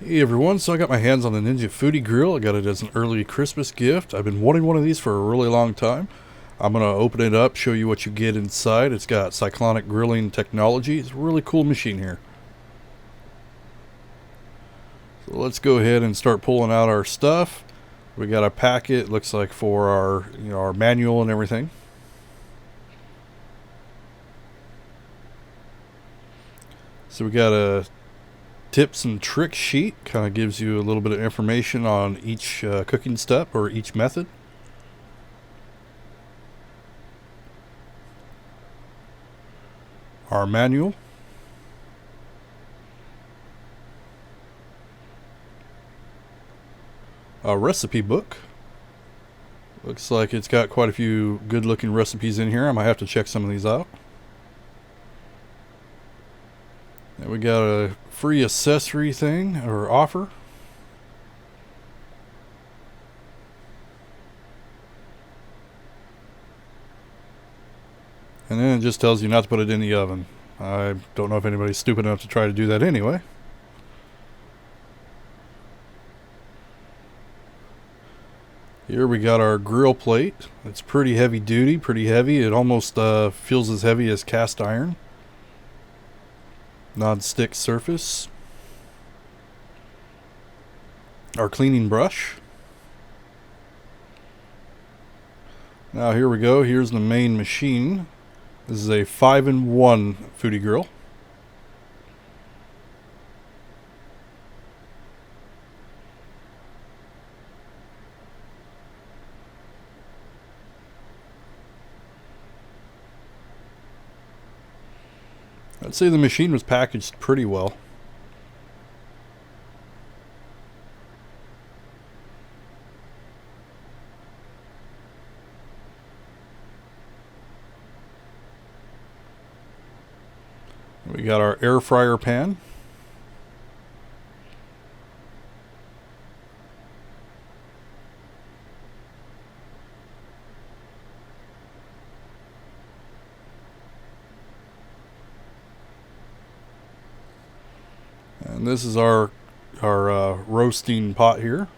Hey everyone, so I got my hands on the Ninja Foodi grill. I got it as an early Christmas gift. I've been wanting one of these for a really long time. I'm going to open it up, show you what you get inside. It's got cyclonic grilling technology. It's a really cool machine here. So let's go ahead and start pulling out our stuff. We got a packet, looks like for our manual and everything. So we got a tips and tricks sheet, kind of gives you a little bit of information on each cooking step or each method. Our manual. A recipe book. Looks like it's got quite a few good looking recipes in here. I might have to check some of these out. And we got a free accessory thing or offer. And then it just tells you not to put it in the oven. I don't know if anybody's stupid enough to try to do that anyway. Here we got our grill plate. It's pretty heavy duty, pretty heavy. It almost feels as heavy as cast iron. Non-stick surface. Our cleaning brush. Now here we go. Here's the main machine. This is a 5-in-1 foodie grill. I'd say the machine was packaged pretty well. We got our air fryer pan. And this is our roasting pot here.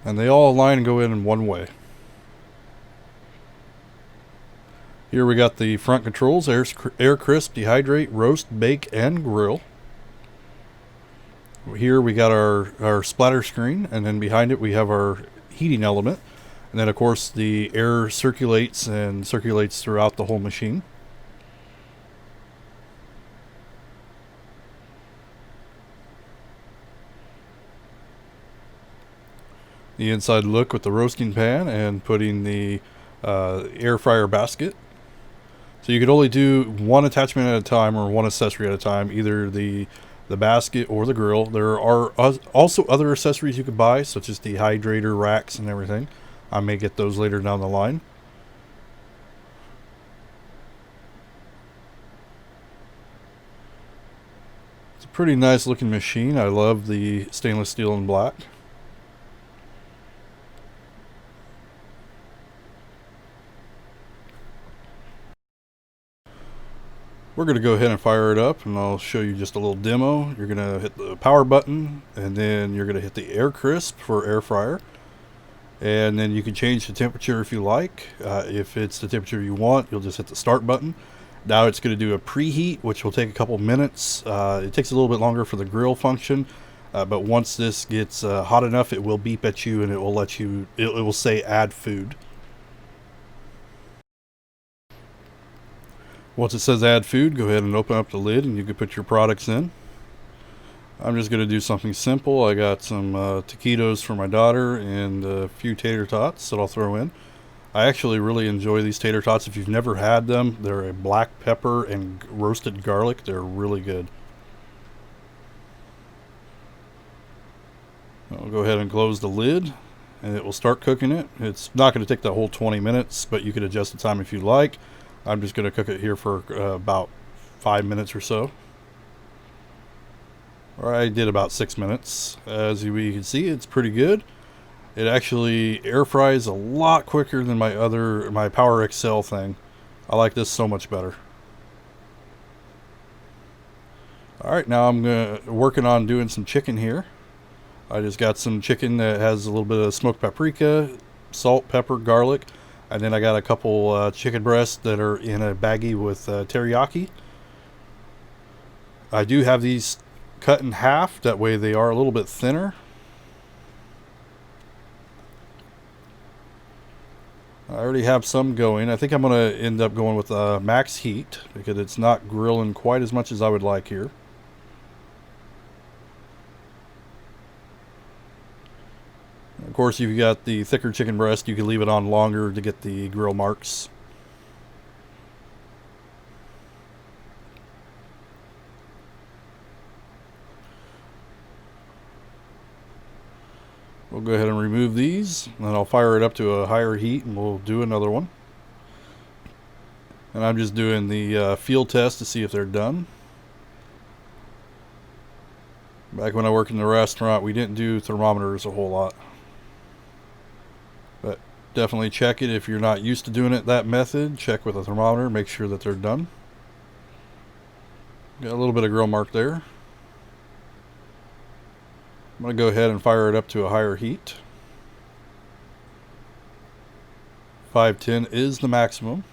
And they all align and go in one way. Here we got the front controls: air crisp, dehydrate, roast, bake, and grill. Here we got our splatter screen, and then behind it we have our heating element. And then of course the air circulates throughout the whole machine. The inside look with the roasting pan and putting the air fryer basket. So you could only do one attachment at a time or one accessory at a time, either the basket or the grill. There are also other accessories you could buy, such as dehydrator racks and everything. I may get those later down the line. It's a pretty nice looking machine. I love the stainless steel and black. We're going to go ahead and fire it up, and I'll show you just a little demo. You're going to hit the power button, and then you're going to hit the air crisp for air fryer. And then you can change the temperature if you like. If it's the temperature you want, you'll just hit the start button. Now it's going to do a preheat, which will take a couple minutes. It takes a little bit longer for the grill function, but once this gets hot enough, it will beep at you and it will let you. It will say add food. Once it says add food, go ahead and open up the lid and you can put your products in. I'm just going to do something simple. I got some taquitos for my daughter and a few tater tots that I'll throw in. I actually really enjoy these tater tots. If you've never had them, they're a black pepper and roasted garlic. They're really good. I'll go ahead and close the lid and it will start cooking it. It's not going to take the whole 20 minutes, but you could adjust the time if you like. I'm just going to cook it here for about 5 minutes or so. Or I did about 6 minutes. As you can see, it's pretty good. It actually air fries a lot quicker than my Power XL thing. I like this so much better. Alright, now I'm working on doing some chicken here. I just got some chicken that has a little bit of smoked paprika, salt, pepper, garlic, and then I got a couple chicken breasts that are in a baggie with teriyaki. I do have these cut in half, that way they are a little bit thinner. I already have some going. I think I'm going to end up going with max heat because it's not grilling quite as much as I would like here. Of course, if you got the thicker chicken breast, you can leave it on longer to get the grill marks. We'll go ahead and remove these, and then I'll fire it up to a higher heat, and we'll do another one. And I'm just doing the field test to see if they're done. Back when I worked in the restaurant, we didn't do thermometers a whole lot. But definitely check it if you're not used to doing it that method. Check with a thermometer, make sure that they're done. Got a little bit of grill mark there. I'm going to go ahead and fire it up to a higher heat. 510 is the maximum.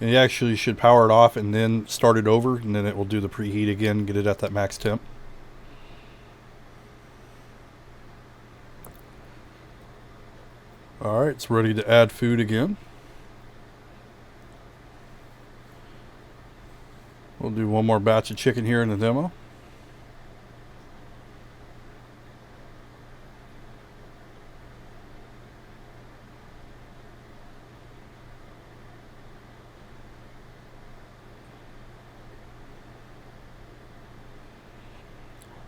And you actually should power it off and then start it over, and then it will do the preheat again, get it at that max temp. Alright, it's ready to add food again. We'll do one more batch of chicken here in the demo.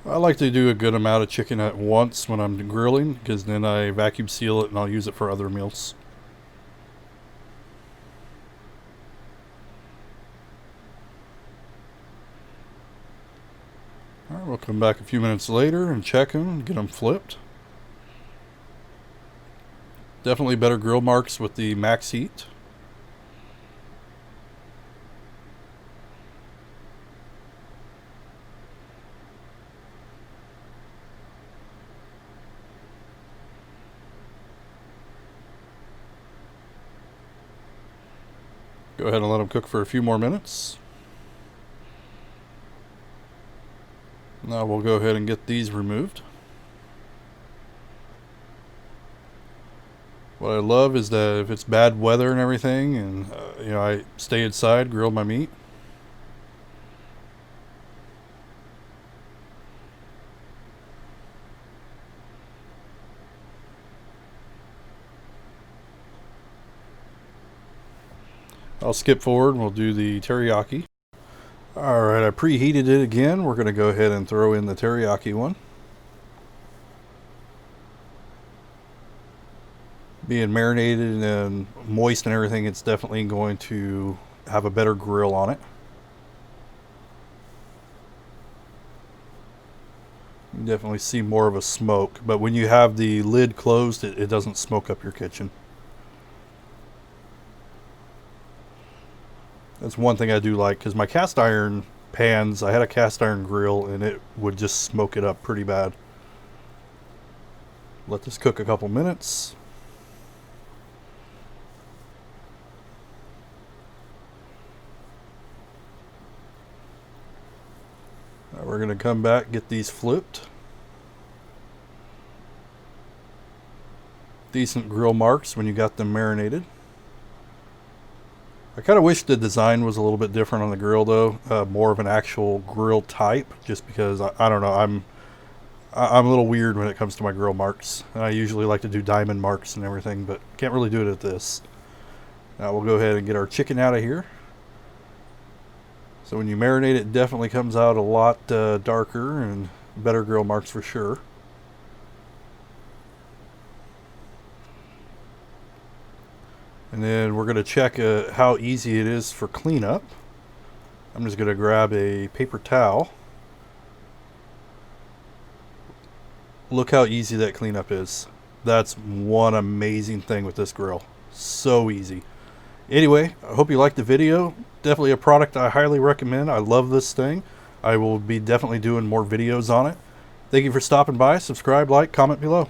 I like to do a good amount of chicken at once when I'm grilling, because then I vacuum seal it and I'll use it for other meals. Alright, we'll come back a few minutes later and check them and get them flipped. Definitely better grill marks with the max heat. Go ahead and let them cook for a few more minutes. Now we'll go ahead and get these removed. What I love is that if it's bad weather and everything, and I stay inside, grill my meat. I'll skip forward and we'll do the teriyaki. Alright, I preheated it again. We're going to go ahead and throw in the teriyaki one. Being marinated and moist and everything, it's definitely going to have a better grill on it. You can definitely see more of a smoke, but when you have the lid closed, it doesn't smoke up your kitchen. That's one thing I do like, because my cast iron pans, I had a cast iron grill and it would just smoke it up pretty bad. Let this cook a couple minutes. We're going to come back, get these flipped. Decent grill marks when you got them marinated. I kind of wish the design was a little bit different on the grill though, more of an actual grill type, just because I don't know, I'm a little weird when it comes to my grill marks. I usually like to do diamond marks and everything, but can't really do it at this. Now we'll go ahead and get our chicken out of here. So when you marinate it, it definitely comes out a lot darker and better grill marks for sure. And then we're going to check how easy it is for cleanup. I'm just going to grab a paper towel. Look how easy that cleanup is. That's one amazing thing with this grill. So easy. Anyway, I hope you liked the video. Definitely a product I highly recommend. I love this thing. I will be definitely doing more videos on it. Thank you for stopping by. Subscribe, like, comment below.